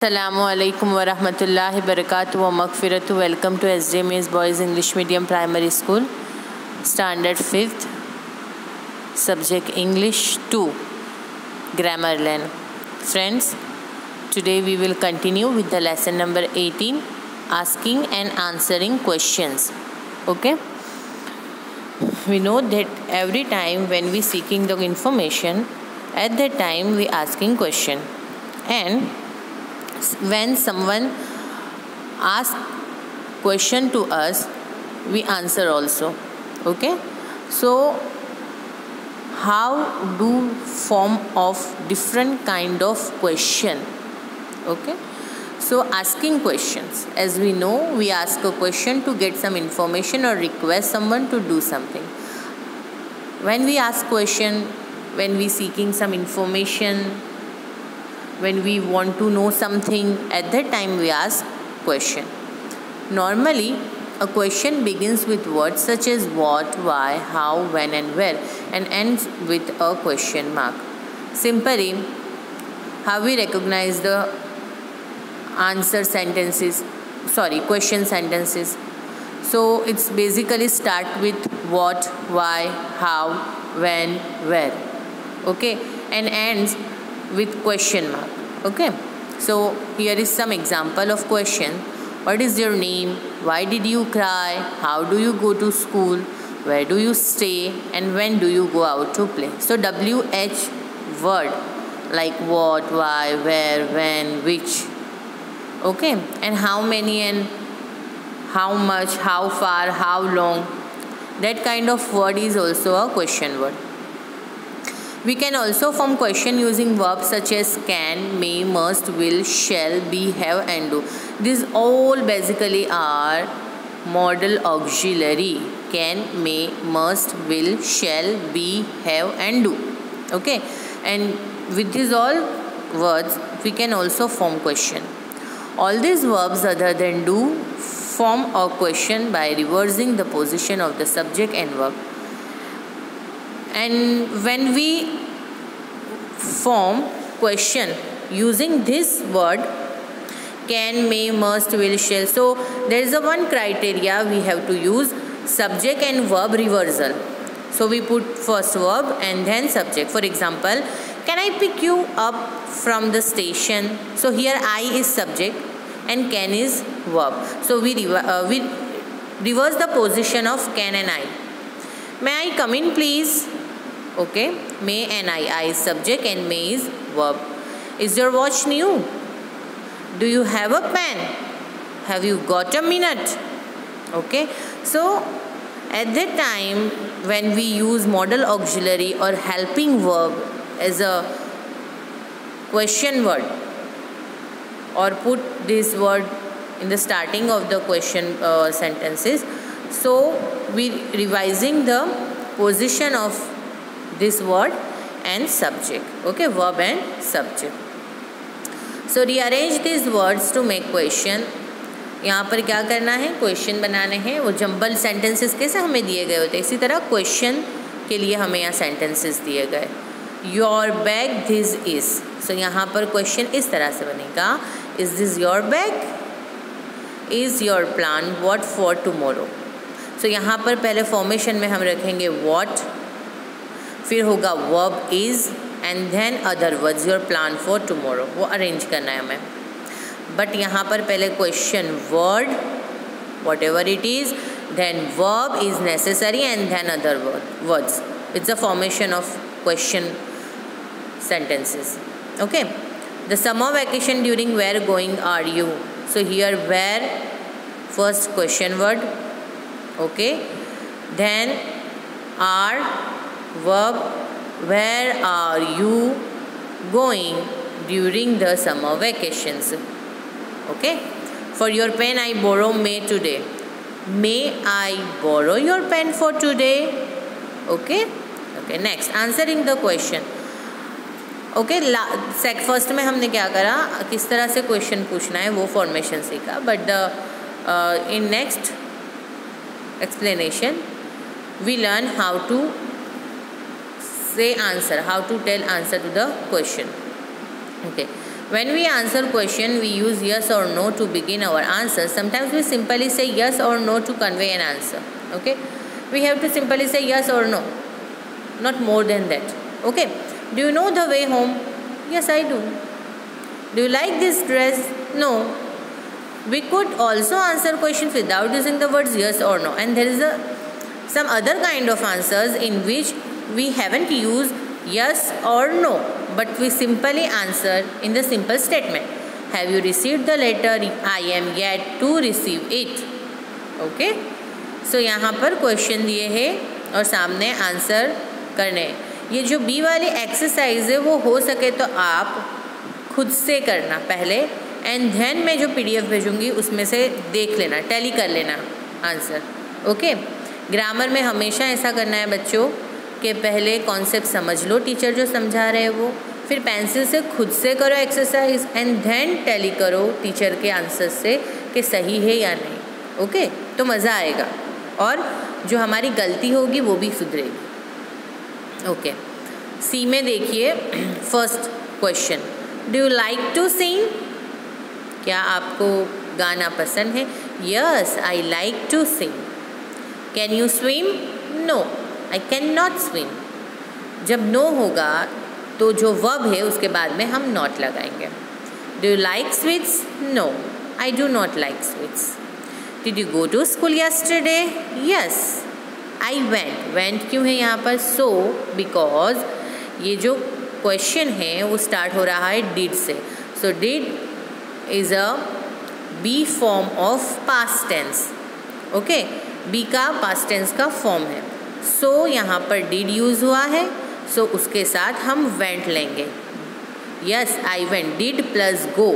Assalamualaikum warahmatullahi wabarakatuh wa maghfiratu. Welcome to SJMS Boys English Medium Primary School, Standard 5th, Subject English 2, Grammar Learn. Friends, today we will continue with the lesson number 18, Asking and Answering Questions. Okay? We know that every time when we seeking the information, at that time we asking question, and when someone asks question to us, we answer also. Okay, so how do form of different kind of question? Okay, so asking questions, as we know, we ask a question to get some information or request someone to do something. When we ask question, when we seeking some information, when we want to know something, at that time we ask question. Normally, a question begins with words such as what, why, how, when and where, and ends with a question mark. Simply, how we recognize the question sentences. So it's basically start with what, why, how, when, where. Okay, and ends with question mark. Okay, so here is some example of question. What is your name? Why did you cry? How do you go to school? Where do you stay? And when do you go out to play? So WH word like what, why, where, when, which. Okay, and how many and how much, how far, how long. That kind of word is also a question word. We can also form question using verbs such as can, may, must, will, shall, be, have and do. These all basically are modal auxiliary. Can, may, must, will, shall, be, have and do. Okay, and with these all words we can also form question. All these verbs other than do form a question by reversing the position of the subject and verb. And when we form question using this word can, may, must, will, shall, so there is a one criteria we have to use: subject and verb reversal. So we put first verb and then subject. For example, can I pick you up from the station? So here I is subject and can is verb. So we reverse the position of can and I. May I come in please? Okay, may and I is subject and may is verb. Is your watch new? Do you have a pen? Have you got a minute? Okay, so at that time when we use modal auxiliary or helping verb as a question word, or put this word in the starting of the question sentences, so we revising the position of this word and subject. Okay, verb and subject. So rearrange these words to make question. यहाँ पर क्या करना है, question बनाने हैं. वो jumble sentences कैसे हमें दिए गए होते हैं, इसी तरह क्वेश्चन के लिए हमें यहाँ सेंटेंसेस दिए गए. Your bag this is. So यहाँ पर क्वेश्चन इस तरह से बनेगा: is this your bag? Is your plan what for tomorrow? So यहाँ पर पहले फॉर्मेशन में हम रखेंगे व्हाट, फिर होगा verb is and then other words your plan for tomorrow. वो अरेंज करना है हमें. बट यहाँ पर पहले question word whatever it is, then verb is necessary and then other words. It's a formation of question sentences. Okay, the summer vacation during where going are you? So here where, first question word. Okay, then are verb, where are you going during the summer vacations? Okay, for your pen I borrow may today. May I borrow your pen for today? Okay, okay, next answering the question. Okay, first में हमने क्या करा, किस तरह से question पूछना है वो फॉर्मेशन सीखा. But the in next explanation we learn how to say answer, how to tell answer to the question. Okay. When we answer question, we use yes or no to begin our answer. Sometimes we simply say yes or no to convey an answer. Okay, we have to simply say yes or no, not more than that. Okay, do you know the way home? Yes, I do. Do you like this dress? No. We could also answer questions without using the words yes or no, and there is some other kind of answers in which we haven't used yes or no, but we simply answer in the simple statement. Have you received the letter? I am yet to receive it. Okay, so यहाँ पर question दिए हैं और सामने answer करने हैं। ये जो बी वाली एक्सरसाइज है वो हो सके तो आप खुद से करना पहले, एंड देन मैं जो PDF भेजूँगी उसमें से देख लेना, टैली कर लेना आंसर। ओके, ग्रामर में हमेशा ऐसा करना है बच्चों कि पहले कॉन्सेप्ट समझ लो टीचर जो समझा रहे हैं वो, फिर पेंसिल से खुद से करो एक्सरसाइज, एंड देन टैली करो टीचर के आंसर से कि सही है या नहीं। ओके, तो मज़ा आएगा और जो हमारी गलती होगी वो भी सुधरेगी। ओके, सी में देखिए first question, do you like to sing? क्या आपको गाना पसंद है? Yes, I like to sing. Can you swim? No, I can not swim. जब नो होगा तो जो वर्ब है उसके बाद में हम नॉट लगाएंगे। Do you like sweets? No, I do not like sweets. Did you go to school yesterday? Yes, I went. Went क्यों है यहाँ पर? सो बिकॉज ये जो क्वेश्चन है वो स्टार्ट हो रहा है डिड से। So did is a be form of past tense. Okay, be का पास्ट टेंस का फॉर्म है। सो यहाँ पर डिड यूज़ हुआ है, सो उसके साथ हम वेंट लेंगे। Yes, I went, did plus go,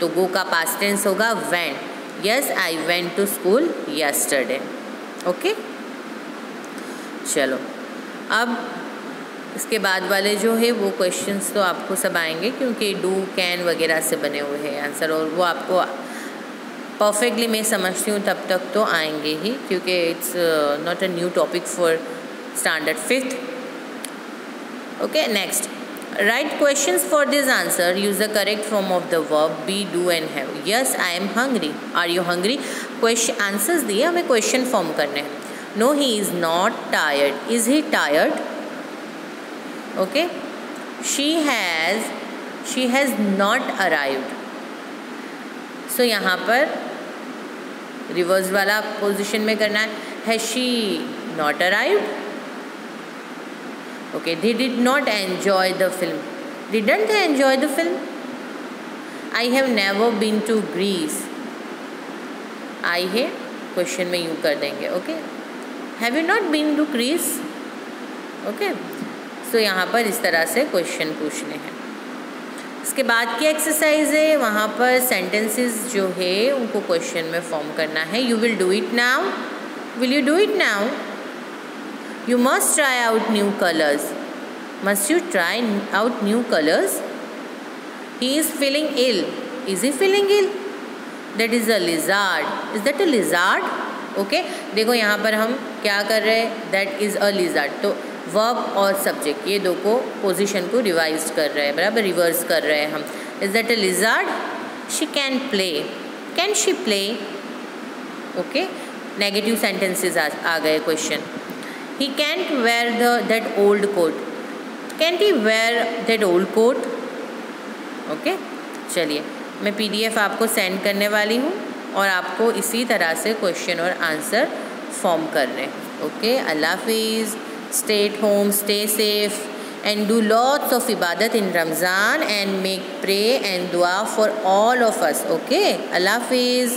तो गो का पास्ट टेंस होगा went. Yes, I went to school yesterday. Okay, चलो अब इसके बाद वाले जो है वो क्वेश्चंस तो आपको सब आएंगे क्योंकि डू कैन वगैरह से बने हुए हैं आंसर, और वो आपको परफेक्टली मैं समझती हूँ तब तक तो आएंगे ही, क्योंकि it's not a new topic for standard 5th। Okay, next, right questions for this answer, use the correct form of the verb be, do and have. Yes, I am hungry. Are you hungry? Question answers दिए, हमें question form करने हैं। No, he is not tired. Is he tired? Okay, she has not arrived. So यहाँ पर reverse वाला position में करना है। Has she not arrived? Okay, they did not enjoy the film. Didn't they enjoy the film? I have never been to Greece. I है question में यूँ कर देंगे। Okay, have you not been to Greece? Okay, so यहाँ पर इस तरह से क्वेश्चन पूछने हैं। इसके बाद की एक्सरसाइज है, वहाँ पर सेंटेंसेस जो है उनको क्वेश्चन में फॉर्म करना है। You will do it now? Will you do it now? You must try out new colours. Must you try out new colours? He is feeling ill. Is he feeling ill? That is a lizard. Is that a lizard? Okay, देखो यहाँ पर हम क्या कर रहे हैं, that is a lizard. तो verb और सब्जेक्ट ये दो को पोजीशन को रिवाइज कर रहे हैं, बराबर रिवर्स कर रहे हैं हम। Is that a lizard? She can play. Can she play? Okay, negative sentences आ गए question. He can't wear that old coat. Can't he wear that old coat? Okay, चलिए मैं PDF आपको सेंड करने वाली हूँ और आपको इसी तरह से क्वेश्चन और आंसर फॉर्म करने। ओके, अल्लाह हाफिज़। Stay at home, stay safe, and do lots of ibadat in Ramzan and make pray and dua for all of us. Okay, Allah Hafiz.